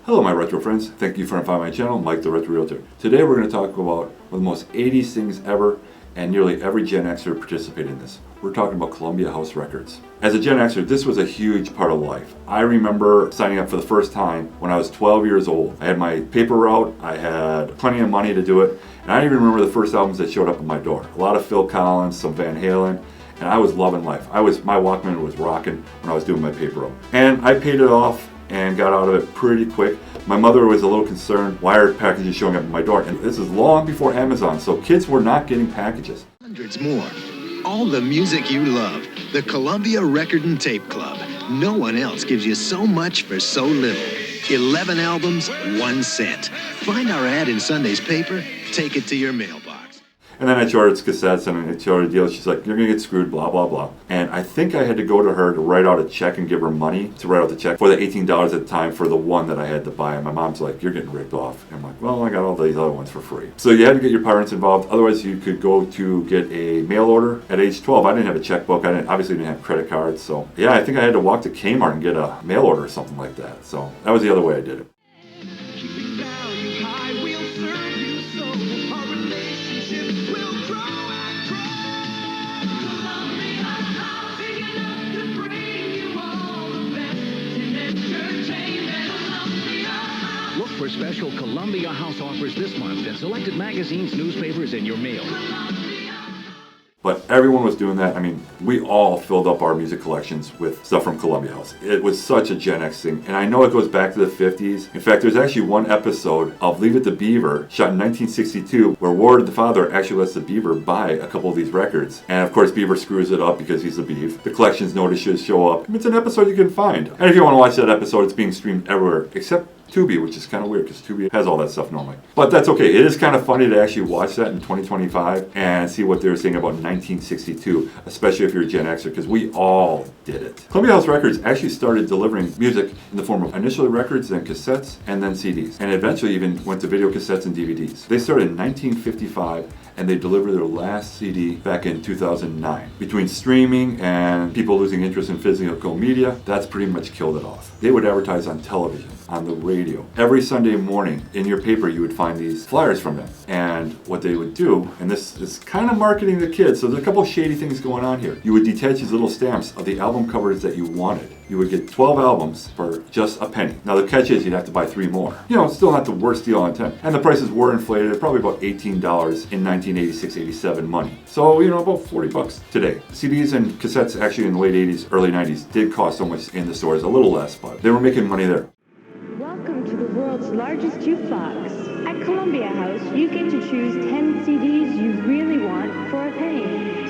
Hello my retro friends, thank you for finding my channel, Mike the Retro Realtor. Today we're going to talk about one of the most 80s things ever, and nearly every Gen Xer participated in this. We're talking about Columbia House records. As a Gen Xer, this was a huge part of life. I remember signing up for the first time when I was 12 years old. I had my paper route, I had plenty of money to do it, and I even remember the first albums that showed up at my door. A lot of Phil Collins, some Van Halen, and I was loving life. My Walkman was rocking when I was doing my paper route. And I paid it off and got out of it pretty quick. My mother was a little concerned, why are packages showing up at my door? And this is long before Amazon, so kids were not getting packages. Hundreds more. All the music you love. The Columbia Record and Tape Club. No one else gives you so much for so little. 11 albums, 1 cent. Find our ad in Sunday's paper, take it to your mailbox. And then I showed her its cassettes and I showed her a deal. She's like, you're gonna get screwed, blah, blah, blah. And I think I had to go to her to write out a check and give her money to write out the check for the $18 at the time for the one that I had to buy. And my mom's like, you're getting ripped off. And I'm like, well, I got all these other ones for free. So you had to get your parents involved. Otherwise you could go to get a mail order at age 12. I didn't have a checkbook. I obviously didn't have credit cards. So yeah, I think I had to walk to Kmart and get a mail order or something like that. So that was the other way I did it. Look for special Columbia House offers this month in selected magazines, newspapers, and your mail. But everyone was doing that. I mean, we all filled up our music collections with stuff from Columbia House. It was such a Gen X thing. And I know it goes back to the 50s. In fact, there's actually one episode of Leave It to Beaver, shot in 1962, where Ward the father actually lets the Beaver buy a couple of these records. And of course, Beaver screws it up because he's a beef. The collections notices show up. It's an episode you can find. And if you want to watch that episode, it's being streamed everywhere, except Tubi, which is kind of weird because Tubi has all that stuff normally. But that's okay. It is kind of funny to actually watch that in 2025 and see what they were saying about 1962, especially if you're a Gen Xer, because we all did it. Columbia House Records actually started delivering music in the form of initially records, then cassettes, and then CDs, and eventually even went to video cassettes and DVDs. They started in 1955, and they delivered their last CD back in 2009. Between streaming and people losing interest in physical media, that's pretty much killed it off. They would advertise on television, on the radio. Every Sunday morning in your paper you would find these flyers from them. And what they would do, and this is kind of marketing the kids, so there's a couple of shady things going on here. You would detach these little stamps of the album covers that you wanted. You would get 12 albums for just a penny. Now the catch is you'd have to buy 3 more. You know, it's still not the worst deal on 10. And the prices were inflated, probably about $18 in 1986-87 money. So, you know, about 40 bucks today. CDs and cassettes actually in the late 80s, early 90s did cost so much in the stores, a little less, but they were making money there. Welcome to the world's largest jukebox. At Columbia House, you get to choose 10 CDs you really want for a penny.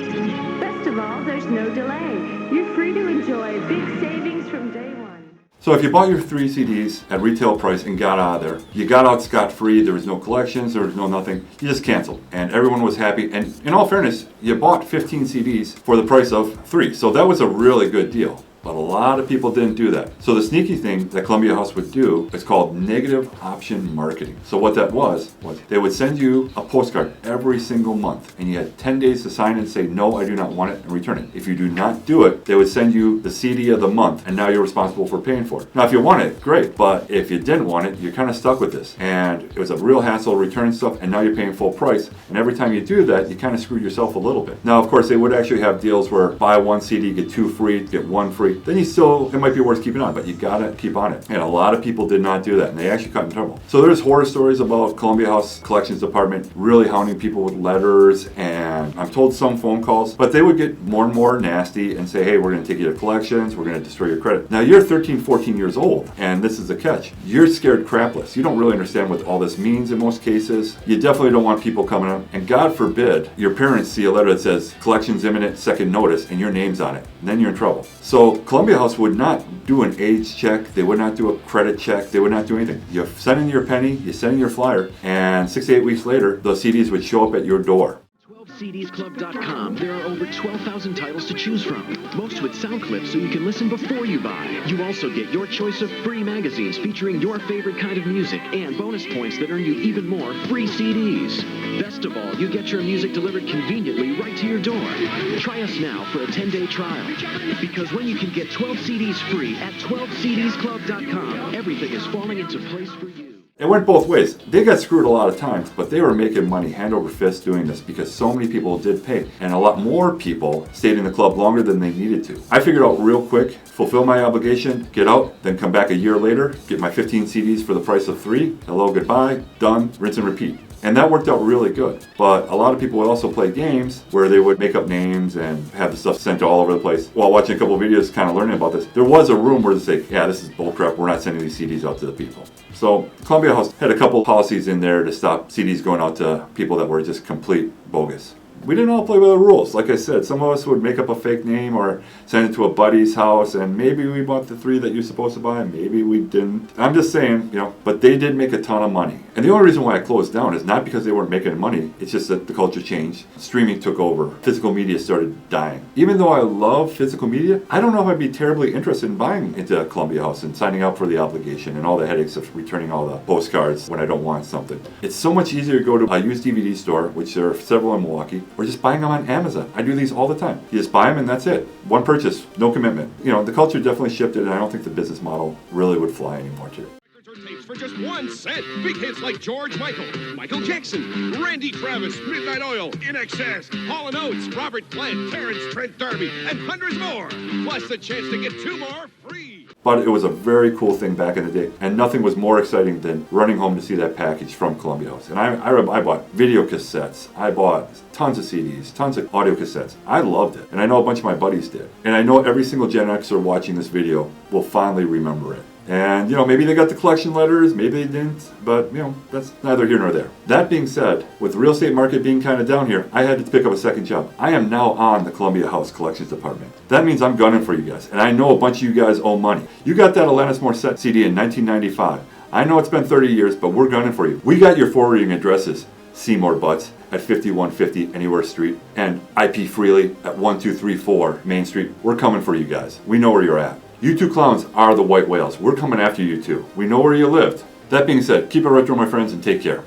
Best of all, there's no delay. You're free to enjoy big savings from day one. So if you bought your 3 CDs at retail price and got out of there, you got out scot-free, there was no collections, there was no nothing, you just canceled. And everyone was happy, and in all fairness, you bought 15 CDs for the price of 3. So that was a really good deal. But a lot of people didn't do that. So the sneaky thing that Columbia House would do is called negative option marketing. So what that was they would send you a postcard every single month, and you had 10 days to sign it and say, no, I do not want it, and return it. If you do not do it, they would send you the CD of the month, and now you're responsible for paying for it. Now, if you want it, great. But if you didn't want it, you're kind of stuck with this. And it was a real hassle returning stuff, and now you're paying full price. And every time you do that, you kind of screwed yourself a little bit. Now, of course, they would actually have deals where buy 1 CD, get 2 free, get 1 free. Then it might be worth keeping on, but you gotta keep on it. And a lot of people did not do that, and they actually got in trouble. So there's horror stories about Columbia House Collections Department really hounding people with letters, and I'm told some phone calls, but they would get more and more nasty and say, hey, we're gonna take you to collections, we're gonna destroy your credit. Now you're 13, 14 years old, and this is the catch. You're scared crapless. You don't really understand what all this means in most cases. You definitely don't want people coming up, and God forbid your parents see a letter that says collections imminent, second notice, and your name's on it. And then you're in trouble. So Columbia House would not do an age check, they would not do a credit check, they would not do anything. You send in your penny, you send in your flyer, and 6 to 8 weeks later, those CDs would show up at your door. 12 12cdsclub.com, there are over 12,000 titles to choose from, most with sound clips so you can listen before you buy. You also get your choice of free magazines featuring your favorite kind of music and bonus points that earn you even more free CDs. Best of all, you get your music delivered conveniently right to your door. Try us now for a 10-day trial. Because when you can get 12 CDs free at 12cdsclub.com, everything is falling into place for you. It went both ways. They got screwed a lot of times, but they were making money hand over fist doing this because so many people did pay, and a lot more people stayed in the club longer than they needed to. I figured out real quick, fulfill my obligation, get out, then come back a year later, get my 15 CDs for the price of 3, hello, goodbye, done, rinse and repeat. And that worked out really good. But a lot of people would also play games where they would make up names and have the stuff sent all over the place. While watching a couple of videos kind of learning about this, there was a room where they say, yeah, this is bullcrap, we're not sending these CDs out to the people. So Columbia House had a couple policies in there to stop CDs going out to people that were just complete bogus. We didn't all play by the rules. Like I said, some of us would make up a fake name or send it to a buddy's house, and maybe we bought the 3 that you're supposed to buy, maybe we didn't. I'm just saying, but they did make a ton of money. And the only reason why I closed down is not because they weren't making money, it's just that the culture changed. Streaming took over. Physical media started dying. Even though I love physical media, I don't know if I'd be terribly interested in buying into Columbia House and signing up for the obligation and all the headaches of returning all the postcards when I don't want something. It's so much easier to go to a used DVD store, which there are several in Milwaukee, or just buying them on Amazon. I do these all the time. You just buy them and that's it. One purchase, no commitment. The culture definitely shifted, and I don't think the business model really would fly anymore today. Tapes for just 1 cent. Big hits like George Michael, Michael Jackson, Randy Travis, Midnight Oil, In Excess, Hall & Oates, Robert Plant, Terrence Trent D'Arby, and hundreds more. Plus the chance to get 2 more free. But it was a very cool thing back in the day, and nothing was more exciting than running home to see that package from Columbia House. And I bought video cassettes, I bought tons of CDs, tons of audio cassettes. I loved it, and I know a bunch of my buddies did. And I know every single Gen Xer watching this video will fondly remember it. And, maybe they got the collection letters, maybe they didn't, but, that's neither here nor there. That being said, with the real estate market being kind of down here, I had to pick up a second job. I am now on the Columbia House Collections Department. That means I'm gunning for you guys, and I know a bunch of you guys owe money. You got that Alanis Morissette CD in 1995. I know it's been 30 years, but we're gunning for you. We got your forwarding addresses. Seymour Butts at 5150 Anywhere Street, and IP Freely at 1234 Main Street. We're coming for you guys. We know where you're at. You two clowns are the white whales. We're coming after you two. We know where you lived. That being said, keep it retro, my friends, and take care.